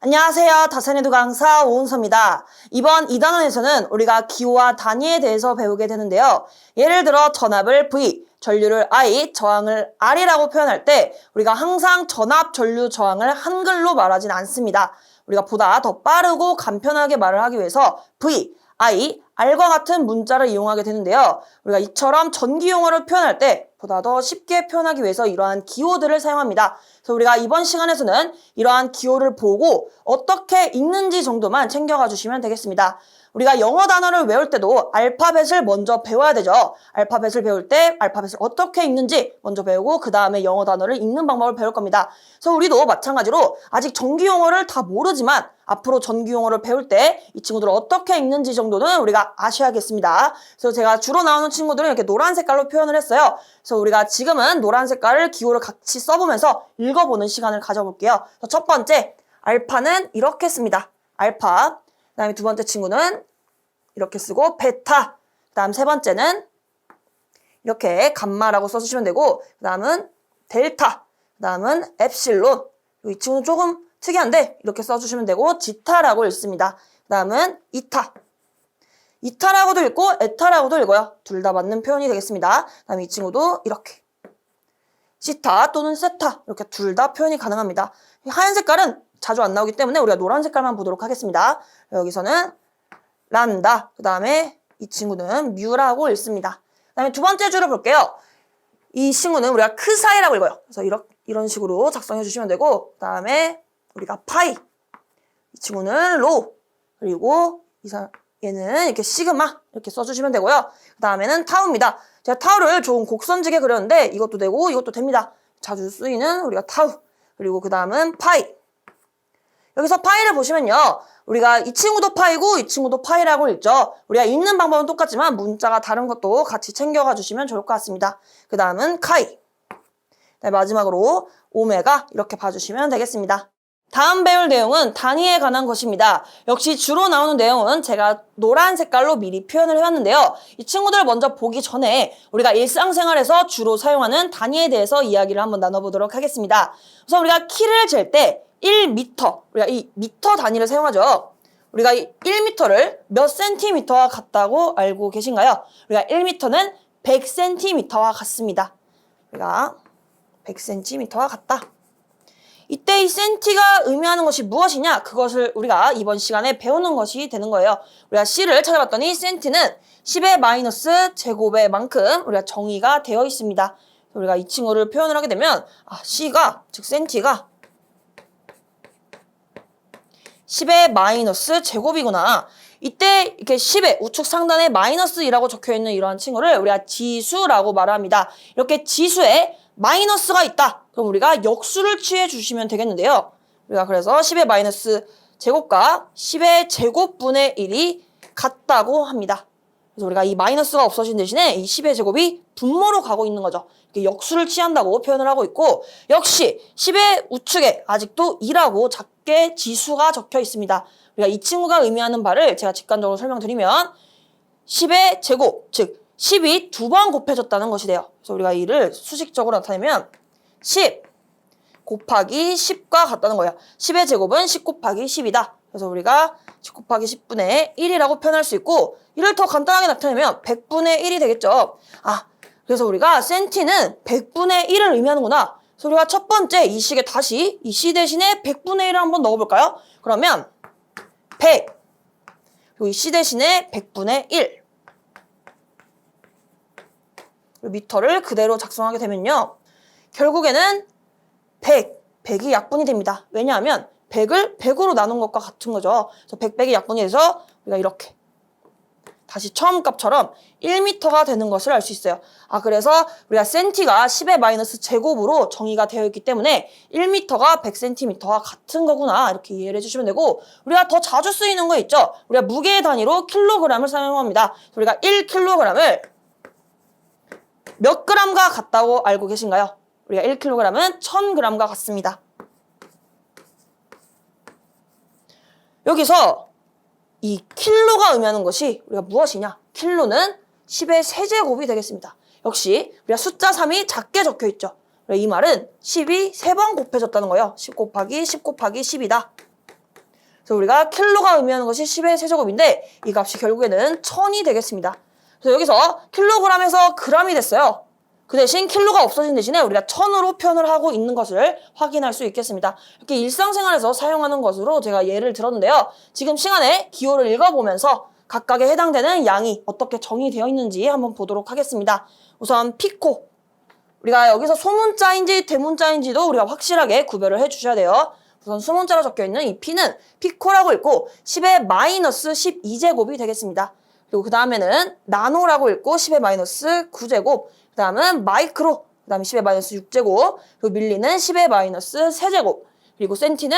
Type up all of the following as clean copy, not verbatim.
안녕하세요. 다산에도 강사 오은서입니다. 이번 2단원에서는 우리가 기호와 단위에 대해서 배우게 되는데요. 예를 들어 전압을 V, 전류를 I, 저항을 R이라고 표현할 때 우리가 항상 전압, 전류, 저항을 한글로 말하진 않습니다. 우리가 보다 더 빠르고 간편하게 말을 하기 위해서 V, I, R과 같은 문자를 이용하게 되는데요. 우리가 이처럼 전기 용어를 표현할 때 보다 더 쉽게 표현하기 위해서 이러한 기호들을 사용합니다. 그래서 우리가 이번 시간에서는 이러한 기호를 보고 어떻게 읽는지 정도만 챙겨가 주시면 되겠습니다. 우리가 영어 단어를 외울 때도 알파벳을 먼저 배워야 되죠. 알파벳을 배울 때 알파벳을 어떻게 읽는지 먼저 배우고 그 다음에 영어 단어를 읽는 방법을 배울 겁니다. 그래서 우리도 마찬가지로 아직 전기 용어를 다 모르지만 앞으로 전기 용어를 배울 때 이 친구들을 어떻게 읽는지 정도는 우리가 아셔야겠습니다. 그래서 제가 주로 나오는 친구들은 이렇게 노란 색깔로 표현을 했어요. 그래서 우리가 지금은 노란 색깔을 기호를 같이 써보면서 읽어보는 시간을 가져볼게요. 그래서 첫 번째, 알파는 이렇게 씁니다. 알파. 그 다음에 두 번째 친구는 이렇게 쓰고 베타. 그 다음 세 번째는 이렇게 감마라고 써주시면 되고 그 다음은 델타. 그 다음은 엡실론. 이 친구는 조금 특이한데 이렇게 써주시면 되고 지타라고 읽습니다. 그 다음은 이타. 이타라고도 읽고 에타라고도 읽어요. 둘 다 맞는 표현이 되겠습니다. 그 다음에 이 친구도 이렇게 시타 또는 세타 이렇게 둘 다 표현이 가능합니다. 하얀 색깔은 자주 안 나오기 때문에 우리가 노란 색깔만 보도록 하겠습니다. 여기서는 란다. 그 다음에 이 친구는 뮤라고 읽습니다. 그 다음에 두 번째 줄을 볼게요. 이 친구는 우리가 크사이라고 읽어요. 그래서 이런 식으로 작성해 주시면 되고 그 다음에 우리가 파이. 이 친구는 로. 그리고 얘는 이렇게 시그마 이렇게 써주시면 되고요. 그 다음에는 타우입니다. 제가 타우를 좋은 곡선지게 그렸는데 이것도 되고 이것도 됩니다. 자주 쓰이는 우리가 타우. 그리고 그 다음은 파이. 여기서 파이를 보시면요. 우리가 이 친구도 파이고 이 친구도 파이라고 읽죠. 우리가 읽는 방법은 똑같지만 문자가 다른 것도 같이 챙겨가 주시면 좋을 것 같습니다. 그 다음은 카이. 마지막으로 오메가 이렇게 봐주시면 되겠습니다. 다음 배울 내용은 단위에 관한 것입니다. 역시 주로 나오는 내용은 제가 노란 색깔로 미리 표현을 해왔는데요. 이 친구들 먼저 보기 전에 우리가 일상생활에서 주로 사용하는 단위에 대해서 이야기를 한번 나눠보도록 하겠습니다. 우선 우리가 키를 잴 때 1m, 우리가 이 미터 단위를 사용하죠. 우리가 이 1m를 몇 센티미터와 같다고 알고 계신가요? 우리가 1m는 100cm와 같습니다. 우리가 100cm와 같다. 이때 이 센티가 의미하는 것이 무엇이냐? 그것을 우리가 이번 시간에 배우는 것이 되는 거예요. 우리가 C를 찾아봤더니 센티는 10의 마이너스 제곱의 만큼 우리가 정의가 되어 있습니다. 우리가 이 친구를 표현을 하게 되면 C가, 즉 센티가 10의 마이너스 제곱이구나. 이때 이렇게 10의 우측 상단에 마이너스 2라고 적혀있는 이러한 친구를 우리가 지수라고 말합니다. 이렇게 지수에 마이너스가 있다. 그럼 우리가 역수를 취해 주시면 되겠는데요. 우리가 그래서 10의 마이너스 제곱과 10의 제곱분의 1이 같다고 합니다. 그래서 우리가 이 마이너스가 없어진 대신에 이 10의 제곱이 분모로 가고 있는 거죠. 이렇게 역수를 취한다고 표현을 하고 있고 역시 10의 우측에 아직도 2라고 작게 지수가 적혀 있습니다. 우리가 이 친구가 의미하는 바를 제가 직관적으로 설명드리면 10의 제곱, 즉 10이 두 번 곱해졌다는 것이 돼요. 그래서 우리가 이를 수식적으로 나타내면 10 곱하기 10과 같다는 거예요. 10의 제곱은 10 곱하기 10이다. 그래서 우리가 10 곱하기 10분의 1이라고 표현할 수 있고 이를 더 간단하게 나타내면 100분의 1이 되겠죠. 그래서 우리가 센티는 100분의 1을 의미하는구나. 그래서 우리가 첫 번째 이 식에 다시 이 C 대신에 100분의 1을 한번 넣어볼까요? 그러면 100 그리고 이 C 대신에 100분의 1 미터를 그대로 작성하게 되면요. 결국에는 100이 약분이 됩니다. 왜냐하면 100을 100으로 나눈 것과 같은 거죠. 그래서 100이 약분이 돼서 우리가 이렇게 다시 처음 값처럼 1m가 되는 것을 알 수 있어요. 그래서 우리가 센티가 10의 마이너스 제곱으로 정의가 되어 있기 때문에 1m가 100cm와 같은 거구나 이렇게 이해를 해주시면 되고 우리가 더 자주 쓰이는 거 있죠. 우리가 무게의 단위로 킬로그램을 사용합니다. 우리가 1kg을 몇 g과 같다고 알고 계신가요? 우리가 1kg은 1000g과 같습니다. 여기서 이 킬로가 의미하는 것이 우리가 무엇이냐? 킬로는 10의 세제곱이 되겠습니다. 역시 우리가 숫자 3이 작게 적혀 있죠. 이 말은 10이 3번 곱해졌다는 거예요. 10 곱하기 10 곱하기 10이다. 그래서 우리가 킬로가 의미하는 것이 10의 세제곱인데 이 값이 결국에는 1000이 되겠습니다. 그래서 여기서 킬로그램에서 그람이 됐어요. 그 대신 킬로가 없어진 대신에 우리가 1000으로 표현을 하고 있는 것을 확인할 수 있겠습니다. 이렇게 일상생활에서 사용하는 것으로 제가 예를 들었는데요. 지금 시간에 기호를 읽어보면서 각각에 해당되는 양이 어떻게 정의되어 있는지 한번 보도록 하겠습니다. 우선 피코. 우리가 여기서 소문자인지 대문자인지도 우리가 확실하게 구별을 해주셔야 돼요. 우선 수문자로 적혀있는 이 P는 피코라고 읽고 10의 마이너스 12제곱이 되겠습니다. 그리고 그 다음에는 나노라고 읽고 10의 마이너스 9제곱, 그 다음은 마이크로, 그 다음에 10의 마이너스 6제곱, 그리고 밀리는 10의 마이너스 3제곱, 그리고 센티는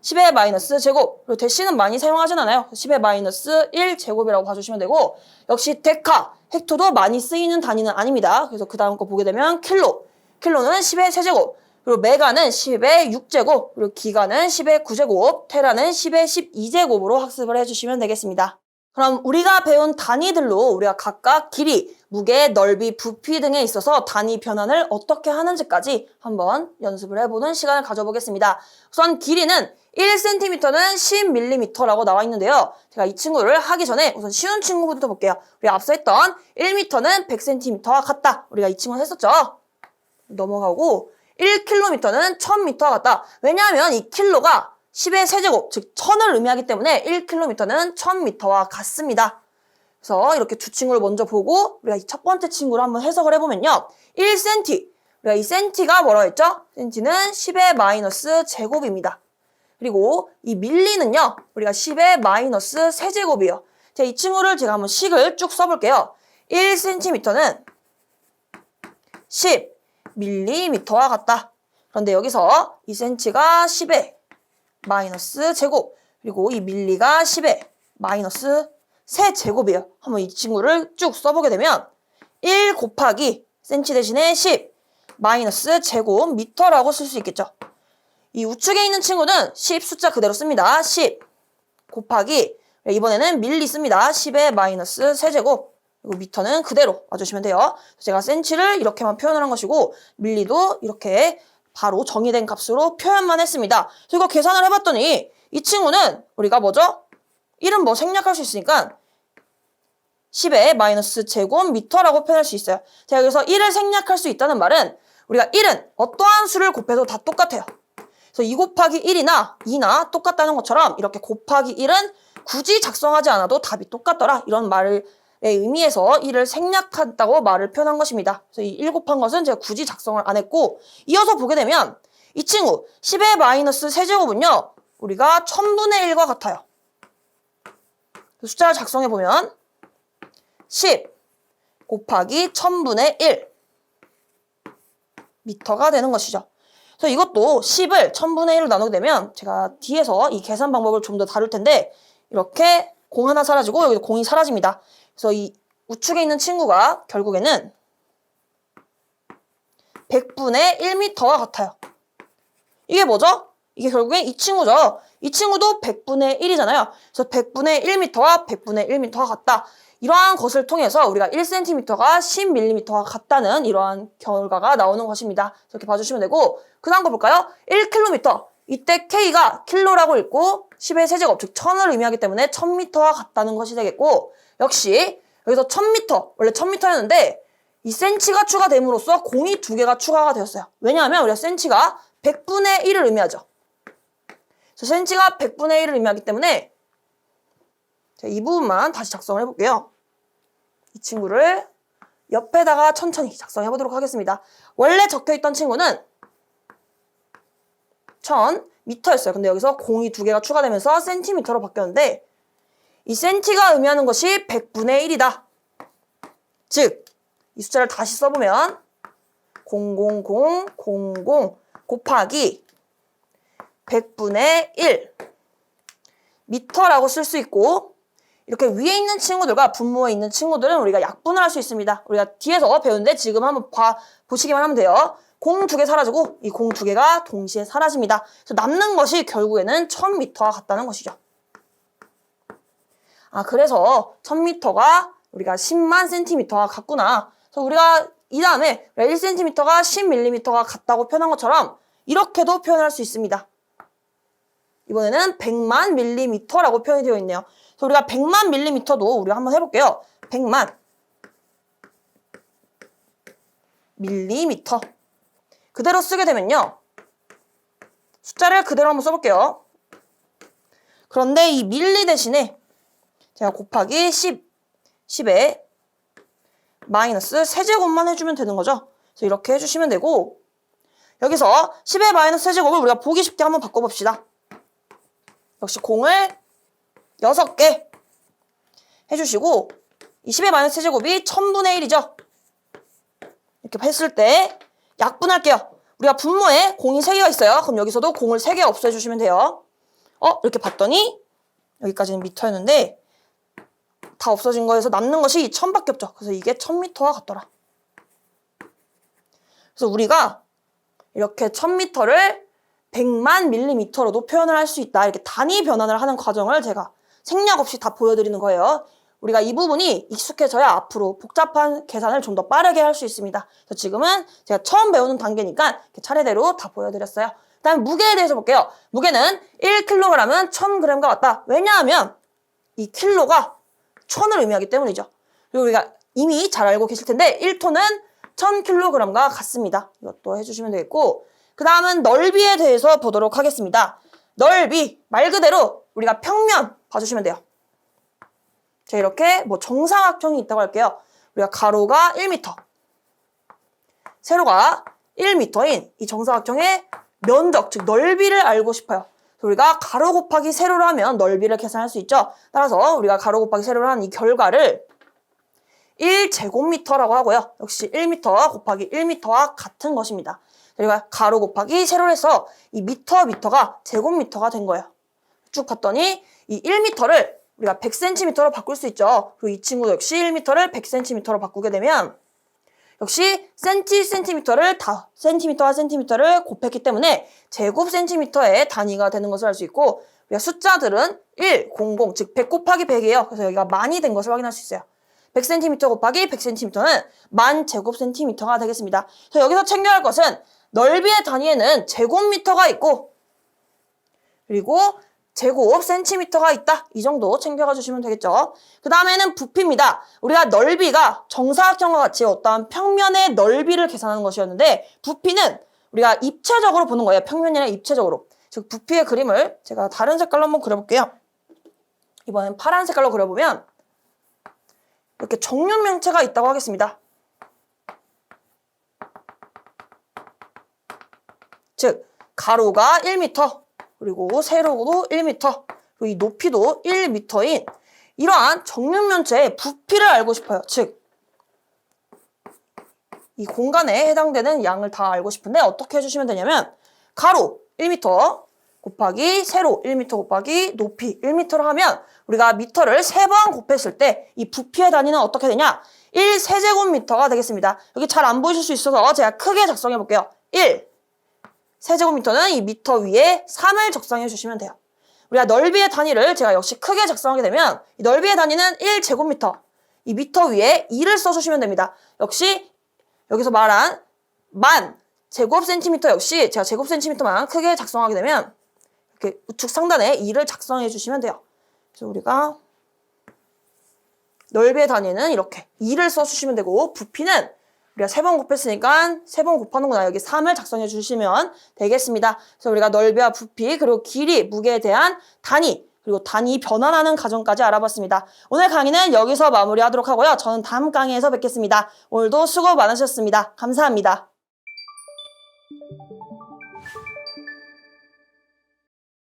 10의 마이너스 제곱, 그리고 대시는 많이 사용하진 않아요. 10의 마이너스 1제곱이라고 봐주시면 되고, 역시 데카, 헥토도 많이 쓰이는 단위는 아닙니다. 그래서 그 다음 거 보게 되면 킬로, 킬로는 10의 세제곱, 그리고 메가는 10의 6제곱, 그리고 기가는 10의 9제곱, 테라는 10의 12제곱으로 학습을 해주시면 되겠습니다. 그럼 우리가 배운 단위들로 우리가 각각 길이, 무게, 넓이, 부피 등에 있어서 단위 변환을 어떻게 하는지까지 한번 연습을 해보는 시간을 가져보겠습니다. 우선 길이는 1cm는 10mm라고 나와 있는데요. 제가 이 친구를 하기 전에 우선 쉬운 친구부터 볼게요. 우리가 앞서 했던 1m는 100cm와 같다. 우리가 이 친구는 했었죠. 넘어가고 1km는 1000m와 같다. 왜냐하면 이 킬로가 10의 세제곱, 즉 1000을 의미하기 때문에 1km는 1000m와 같습니다. 그래서 이렇게 두 친구를 먼저 보고 우리가 이 첫 번째 친구를 한번 해석을 해보면요. 1cm, 우리가 이 cm가 뭐라고 했죠? cm는 10의 마이너스 제곱입니다. 그리고 이 밀리는요. 우리가 10의 마이너스 세제곱이에요. 자, 이 친구를 제가 한번 식을 쭉 써볼게요. 1cm는 10mm와 같다. 그런데 여기서 이 cm가 10의 마이너스 제곱, 그리고 이 밀리가 10의 마이너스 세제곱이에요. 한번 이 친구를 쭉 써보게 되면 1 곱하기 cm 대신에 10 마이너스 제곱 미터라고 쓸 수 있겠죠. 이 우측에 있는 친구는 10 숫자 그대로 씁니다. 10 곱하기 이번에는 밀리 씁니다. 10의 마이너스 세제곱, 그리고 미터는 그대로 와주시면 돼요. 제가 cm를 이렇게만 표현을 한 것이고 밀리도 이렇게 바로 정의된 값으로 표현만 했습니다. 그래서 이거 계산을 해봤더니 이 친구는 우리가 뭐죠? 1은 뭐 생략할 수 있으니까 10의 마이너스 제곱 미터라고 표현할 수 있어요. 제가 여기서 1을 생략할 수 있다는 말은 우리가 1은 어떠한 수를 곱해도 다 똑같아요. 그래서 2 곱하기 1이나 2나 똑같다는 것처럼 이렇게 곱하기 1은 굳이 작성하지 않아도 답이 똑같더라. 이런 말을 의미에서 1을 생략한다고 말을 표현한 것입니다. 그래서 이 1 곱한 것은 제가 굳이 작성을 안 했고, 이어서 보게 되면 이 친구 10의 마이너스 세제곱은요. 우리가 1000분의 1과 같아요. 숫자를 작성해 보면 10 곱하기 1000분의 1 미터가 되는 것이죠. 그래서 이것도 10을 1000분의 1로 나누게 되면 제가 뒤에서 이 계산 방법을 좀 더 다룰 텐데 이렇게 공 하나 사라지고 여기도 공이 사라집니다. 그래서 이 우측에 있는 친구가 결국에는 100분의 1m와 같아요. 이게 뭐죠? 이게 결국엔 이 친구죠. 이 친구도 100분의 1이잖아요. 그래서 100분의 1m와 100분의 1m와 같다. 이러한 것을 통해서 우리가 1cm가 10mm와 같다는 이러한 결과가 나오는 것입니다. 이렇게 봐주시면 되고, 그 다음 거 볼까요? 1km. 이때 K가 킬로라고 읽고 10의 세제곱, 즉 1000을 의미하기 때문에 1000m와 같다는 것이 되겠고, 역시 여기서 1000m, 원래 1000m였는데 이 cm가 추가됨으로써 공이 2개가 추가가 되었어요. 왜냐하면 우리가 cm가 100분의 1을 의미하죠. 그래서 cm가 100분의 1을 의미하기 때문에 이 부분만 다시 작성을 해볼게요. 이 친구를 옆에다가 천천히 작성해 보도록 하겠습니다. 원래 적혀있던 친구는 1000m였어요. 근데 여기서 공이 2개가 추가되면서 cm로 바뀌었는데 이 cm가 의미하는 것이 100분의 1이다. 즉, 이 숫자를 다시 써보면 00000 곱하기 100분의 1 미터라고 쓸 수 있고, 이렇게 위에 있는 친구들과 분모에 있는 친구들은 우리가 약분을 할 수 있습니다. 우리가 뒤에서 배우는데 지금 한번 보시기만 하면 돼요. 공 2개 사라지고 이 공 2개가 동시에 사라집니다. 그래서 남는 것이 결국에는 1000m와 같다는 것이죠. 그래서 1000m가 우리가 10만 cm와 같구나. 그래서 우리가 이 다음에 1cm가 10mm가 같다고 표현한 것처럼 이렇게도 표현할 수 있습니다. 이번에는 100만 밀리미터라고 표현이 되어 있네요. 그래서 우리가 100만 밀리미터도 우리가 한번 해볼게요. 100만 밀리미터. 그대로 쓰게 되면요. 숫자를 그대로 한번 써볼게요. 그런데 이 밀리 대신에 제가 곱하기 10에 마이너스 세제곱만 해주면 되는 거죠. 그래서 이렇게 해주시면 되고, 여기서 10의 마이너스 세제곱을 우리가 보기 쉽게 한번 바꿔봅시다. 역시 공을 6개 해주시고, 이 10의 마이너스 세제곱이 1000분의 1이죠. 이렇게 했을 때 약분할게요. 우리가 분모에 공이 3개가 있어요. 그럼 여기서도 공을 3개 없애주시면 돼요. 이렇게 봤더니 여기까지는 미터였는데 다 없어진 거에서 남는 것이 1000밖에 없죠. 그래서 이게 1000m와 같더라. 그래서 우리가 이렇게 1000m를 100만 밀리미터로도 표현을 할 수 있다. 이렇게 단위 변환을 하는 과정을 제가 생략 없이 다 보여드리는 거예요. 우리가 이 부분이 익숙해져야 앞으로 복잡한 계산을 좀 더 빠르게 할 수 있습니다. 그래서 지금은 제가 처음 배우는 단계니까 이렇게 차례대로 다 보여드렸어요. 다음 무게에 대해서 볼게요. 무게는 1kg은 1000g과 같다. 왜냐하면 이 킬로가 1000을 의미하기 때문이죠. 그리고 우리가 이미 잘 알고 계실 텐데 1톤은 1000kg과 같습니다. 이것도 해주시면 되겠고, 그 다음은 넓이에 대해서 보도록 하겠습니다. 넓이 말 그대로 우리가 평면 봐주시면 돼요. 자, 이렇게 뭐 정사각형이 있다고 할게요. 우리가 가로가 1m, 세로가 1m인 이 정사각형의 면적, 즉 넓이를 알고 싶어요. 우리가 가로 곱하기 세로를 하면 넓이를 계산할 수 있죠. 따라서 우리가 가로 곱하기 세로를 하는 이 결과를 1제곱미터라고 하고요. 역시 1m 곱하기 1m와 같은 것입니다. 우리가 가로 곱하기 세로를 해서 이 미터가 제곱미터가 된 거예요. 쭉 봤더니 이 1m를 우리가 100cm로 바꿀 수 있죠. 그리고 이 친구도 역시 1m를 100cm로 바꾸게 되면 역시 센티미터를 다 센티미터와 센티미터를 곱했기 때문에 제곱센티미터의 단위가 되는 것을 알 수 있고, 우리가 숫자들은 1, 00, 즉 100 곱하기 100이에요. 그래서 여기가 만이 된 것을 확인할 수 있어요. 100cm 곱하기 100cm는 1000제곱센티미터가 되겠습니다. 그래서 여기서 챙겨야 할 것은 넓이의 단위에는 제곱미터가 있고, 그리고 제곱센티미터가 있다. 이 정도 챙겨가 주시면 되겠죠. 그 다음에는 부피입니다. 우리가 넓이가 정사각형과 같이 어떠한 평면의 넓이를 계산하는 것이었는데, 부피는 우리가 입체적으로 보는 거예요. 평면이 아니라 입체적으로. 즉 부피의 그림을 제가 다른 색깔로 한번 그려볼게요. 이번엔 파란 색깔로 그려보면 이렇게 정육면체가 있다고 하겠습니다. 즉 가로가 1m, 그리고 세로도 1m, 그리고 이 높이도 1m인 이러한 정육면체의 부피를 알고 싶어요. 즉 이 공간에 해당되는 양을 다 알고 싶은데 어떻게 해주시면 되냐면, 가로 1m 곱하기 세로 1m 곱하기 높이 1m를 하면 우리가 미터를 3번 곱했을 때 이 부피의 단위는 어떻게 되냐? 1세제곱미터가 되겠습니다. 여기 잘 안 보이실 수 있어서 제가 크게 작성해 볼게요. 1세제곱미터는 이 미터 위에 3을 적상해 주시면 돼요. 우리가 넓이의 단위를 제가 역시 크게 작성하게 되면 이 넓이의 단위는 1제곱미터, 이 미터 위에 2를 써주시면 됩니다. 역시 여기서 말한 1000제곱센티미터 역시 제가 제곱센티미터만 크게 작성하게 되면 이렇게 우측 상단에 2를 작성해 주시면 돼요. 그래서 우리가 넓이의 단위는 이렇게 2를 써주시면 되고, 부피는 우리가 3번 곱했으니까 3번 곱하는구나. 여기 3을 작성해 주시면 되겠습니다. 그래서 우리가 넓이와 부피, 그리고 길이, 무게에 대한 단위, 그리고 단위 변환하는 과정까지 알아봤습니다. 오늘 강의는 여기서 마무리하도록 하고요. 저는 다음 강의에서 뵙겠습니다. 오늘도 수고 많으셨습니다. 감사합니다.